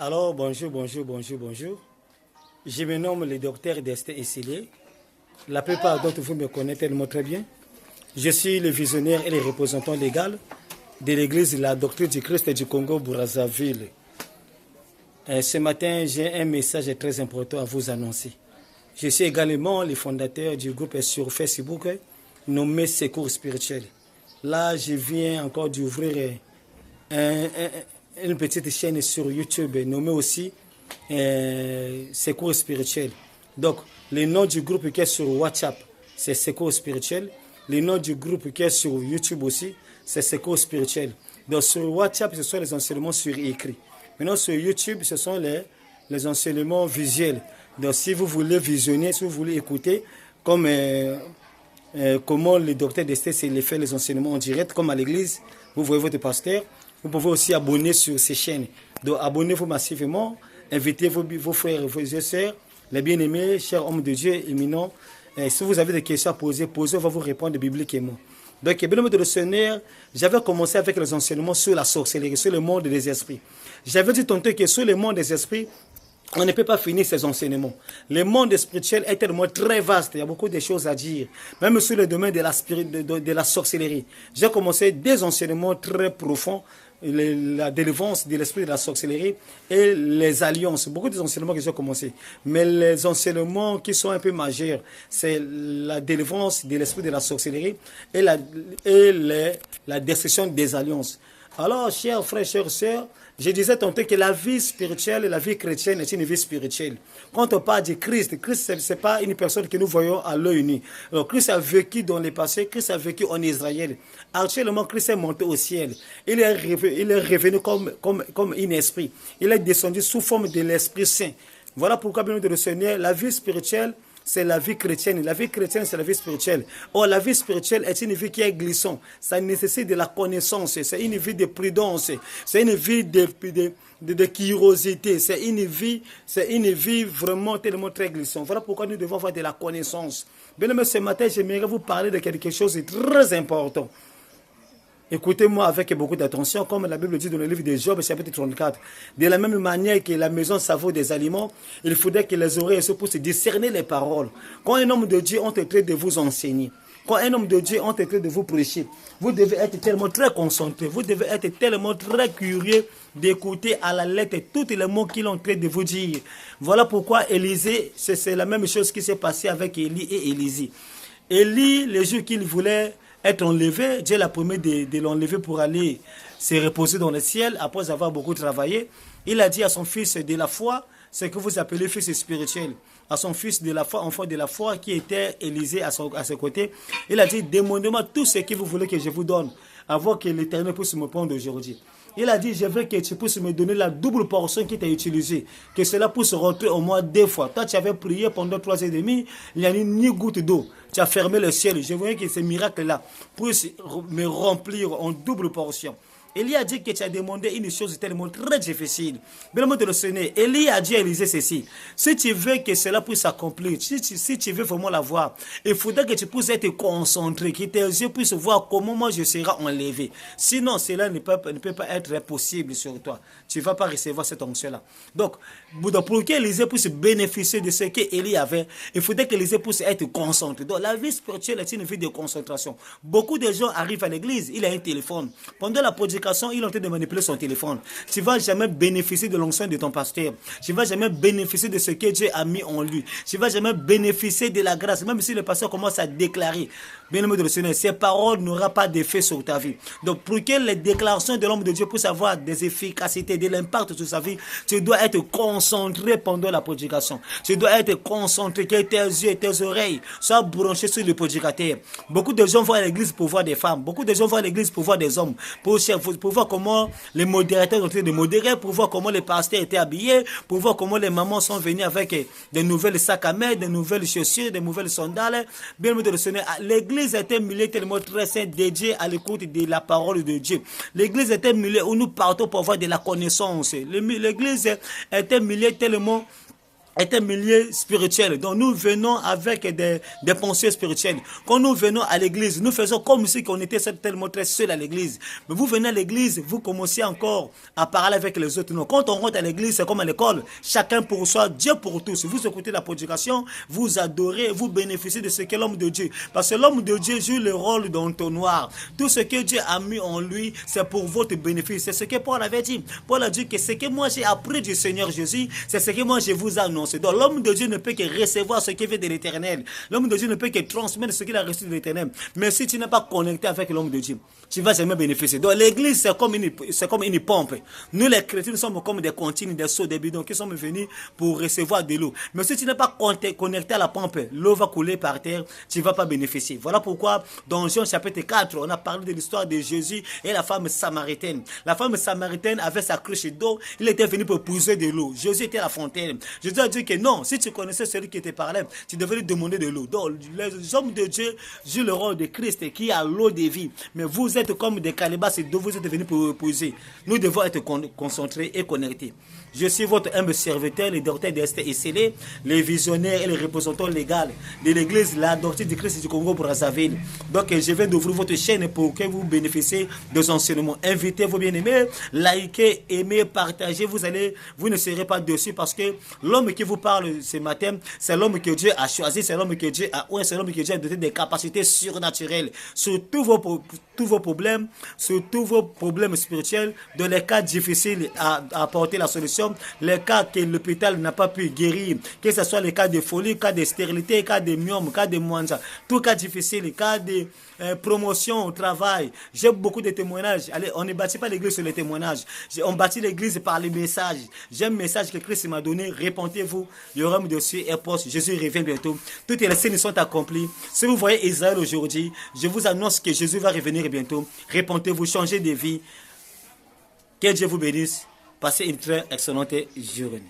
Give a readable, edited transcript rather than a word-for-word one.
Alors, bonjour. Je me nomme le docteur Destin Esselier. La plupart d'entre vous me connaissent tellement très bien. Je suis le visionnaire et le représentant légal de l'église La Doctrine du Christ du Congo-Brazzaville. Ce matin, j'ai un message très important à vous annoncer. Je suis également le fondateur du groupe sur Facebook nommé Secours Spirituel. Là, je viens encore d'ouvrir une petite chaîne sur YouTube nommée aussi Secours Spirituel. Donc, le nom du groupe qui est sur WhatsApp, c'est Secours Spirituel. Le nom du groupe qui est sur YouTube aussi, c'est Secours Spirituel. Donc, sur WhatsApp, ce sont les enseignements sur écrit. Maintenant, sur YouTube, ce sont les enseignements visuels. Donc, si vous voulez visionner, si vous voulez écouter, comme comment le docteur Destin fait les enseignements en direct, comme à l'église, vous voyez votre pasteur, vous pouvez aussi abonner sur ces chaînes. Donc, abonnez-vous massivement, invitez vos frères et vos sœurs, les bien-aimés, chers hommes de Dieu éminents. Si vous avez des questions à poser, on va vous répondre bibliquement. Donc, bien aimé de le Seigneur, j'avais commencé avec les enseignements sur la sorcellerie, sur le monde des esprits. J'avais dit tantôt que sur le monde des esprits, on ne peut pas finir ces enseignements. Le monde spirituel est tellement très vaste, il y a beaucoup de choses à dire. Même sur le domaine de la sorcellerie. J'ai commencé des enseignements très profonds, la délivrance de l'esprit de la sorcellerie et les alliances. Beaucoup d'enseignements que j'ai commencé. Mais les enseignements qui sont un peu majeurs, c'est la délivrance de l'esprit de la sorcellerie et la destruction des alliances. Alors, chers frères, chères sœurs, je disais tantôt que la vie spirituelle et la vie chrétienne est une vie spirituelle. Quand on parle de Christ, Christ, ce n'est pas une personne que nous voyons à l'œil nu. Alors, Christ a vécu dans le passé, Christ a vécu en Israël. Actuellement, Christ est monté au ciel. Il est revenu comme un esprit. Il est descendu sous forme de l'Esprit Saint. Voilà pourquoi, bien de le Seigneur, la vie spirituelle, c'est la vie chrétienne. La vie chrétienne, c'est la vie spirituelle. Or, la vie spirituelle est une vie qui est glissante. Ça nécessite de la connaissance. C'est une vie de prudence. C'est une vie de curiosité. C'est une vie vraiment tellement très glissante. Voilà pourquoi nous devons avoir de la connaissance. Bien aimé, ce matin, j'aimerais vous parler de quelque chose de très important. Écoutez-moi avec beaucoup d'attention, comme la Bible dit dans le livre de Job, chapitre 34. De la même manière que la maison savoure des aliments, il faudrait que les oreilles se puissent discerner les paroles. Quand un homme de Dieu est en train de vous enseigner, quand un homme de Dieu est en train de vous prêcher, vous devez être tellement très concentré, vous devez être tellement très curieux d'écouter à la lettre tous les mots qu'il est en train de vous dire. Voilà pourquoi Élisée, c'est la même chose qui s'est passé avec Élie et Élisée. Élie, le jour qu'il voulait être enlevé, Dieu l'a promis de l'enlever pour aller se reposer dans le ciel après avoir beaucoup travaillé. Il a dit à son fils de la foi, ce que vous appelez fils spirituel, à son fils de la foi, enfant de la foi qui était Élisée à ses côtés. Il a dit, demandez-moi tout ce que vous voulez que je vous donne, avant que l'Éternel puisse me prendre aujourd'hui. Il a dit, je veux que tu puisses me donner la double portion qui t'a utilisée, que cela puisse rentrer au moins 2 fois. Toi, tu avais prié pendant 3 heures et demie, il n'y a ni goutte d'eau. Tu as fermé le ciel. Je voyais que ce miracle-là puisse me remplir en double portion. Élie a dit que tu as demandé une chose tellement très difficile. Bien le le Seigneur, Élie a dit à Élisée ceci. Si tu veux que cela puisse s'accomplir, si tu veux vraiment la voir, il faudrait que tu puisses être concentré, que tes yeux puissent voir comment moi je serai enlevé. Sinon, cela ne peut pas être possible sur toi. Tu ne vas pas recevoir cette onction-là. Donc, pour qu'Élisée puisse bénéficier de ce qu'Élie avait, il faudrait qu'Élisée puisse être concentré. Donc, la vie spirituelle est une vie de concentration. Beaucoup de gens arrivent à l'église, il a un téléphone. Pendant la prédication, il est en train de manipuler son téléphone. Tu ne vas jamais bénéficier de l'onction de ton pasteur. Tu ne vas jamais bénéficier de ce que Dieu a mis en lui. Tu ne vas jamais bénéficier de la grâce. Même si le pasteur commence à déclarer, bien aimé de le Seigneur, ces paroles n'auront pas d'effet sur ta vie. Donc, pour que les déclarations de l'homme de Dieu puissent avoir des efficacités, de l'impact sur sa vie, tu dois être concentré pendant la prédication. Tu dois être concentré, que tes yeux et tes oreilles soient branchés sur le prédicateur. Beaucoup de gens vont à l'église pour voir des femmes. Beaucoup de gens vont à l'église pour voir des hommes. Pour voir comment les modérateurs sont en train de modérer, pour voir comment les pasteurs étaient habillés, pour voir comment les mamans sont venues avec des nouvelles sacs à main, des nouvelles chaussures, des nouvelles sandales. Bien aimé de le Seigneur, l'église était un milieu tellement très saint, dédié à l'écoute de la parole de Dieu. L'église était un milieu où nous partons pour avoir de la connaissance. L'église était un milieu tellement est un milieu spirituel. Donc nous venons avec des pensées spirituelles. Quand nous venons à l'église, nous faisons comme si on était tellement très seul à l'église. Mais vous venez à l'église, vous commencez encore à parler avec les autres. Non, quand on rentre à l'église, c'est comme à l'école. Chacun pour soi, Dieu pour tous. Vous écoutez la prédication, vous adorez, vous bénéficiez de ce qu'est l'homme de Dieu. Parce que l'homme de Dieu joue le rôle d'entonnoir. Tout ce que Dieu a mis en lui, c'est pour votre bénéfice. C'est ce que Paul avait dit. Paul a dit que ce que moi j'ai appris du Seigneur Jésus, c'est ce que moi je vous annonce. Donc l'homme de Dieu ne peut que recevoir ce qui vient de l'éternel. L'homme de Dieu ne peut que transmettre ce qu'il a reçu de l'éternel. Mais si tu n'es pas connecté avec l'homme de Dieu, tu ne vas jamais bénéficier. Donc l'église, c'est comme une pompe. Nous les chrétiens, nous sommes comme des comptines, des seaux, des bidons qui sont venus pour recevoir de l'eau. Mais si tu n'es pas connecté à la pompe, l'eau va couler par terre, tu ne vas pas bénéficier. Voilà pourquoi dans Jean chapitre 4, on a parlé de l'histoire de Jésus et la femme samaritaine. La femme samaritaine avait sa cruche d'eau, il était venu pour puiser de l'eau. Jésus était à la fontaine. Jésus a dit que non, si tu connaissais celui qui te parlait, tu devais lui demander de l'eau. Donc, les hommes de Dieu jouent le rôle de Christ qui a l'eau de vie. Mais vous êtes comme des calebasses dont vous êtes venus pour puiser. Nous devons être concentrés et connectés. Je suis votre humble serviteur, le docteur d'Esther Esselé, le visionnaire et le représentant légal de l'église La Doctrine du Christ du Congo-Brazzaville. Donc, je viens d'ouvrir votre chaîne pour que vous bénéficiez des enseignements. Invitez vos bien-aimés, likez, aimez, partagez. Vous ne serez pas dessus parce que l'homme qui vous parle ce matin, c'est l'homme que Dieu a choisi, c'est l'homme que Dieu a oué, c'est l'homme que Dieu a doté des capacités surnaturelles. Sur tous vos problèmes, spirituels, dans les cas difficiles à apporter la solution, les cas que l'hôpital n'a pas pu guérir, que ce soit les cas de folie, cas de stérilité, cas de myome, cas de moanja, tout cas difficile, cas de promotion au travail. J'ai beaucoup de témoignages. Allez, on ne bâtit pas l'église sur les témoignages. On bâtit l'église par les messages. J'ai un message que Christ m'a donné. Répentez-vous, le royaume de Dieu est proche. Jésus revient bientôt. Toutes les signes sont accomplis. Si vous voyez Israël aujourd'hui, je vous annonce que Jésus va revenir bientôt. Répentez-vous, changez de vie. Que Dieu vous bénisse. Passez une très excellente journée.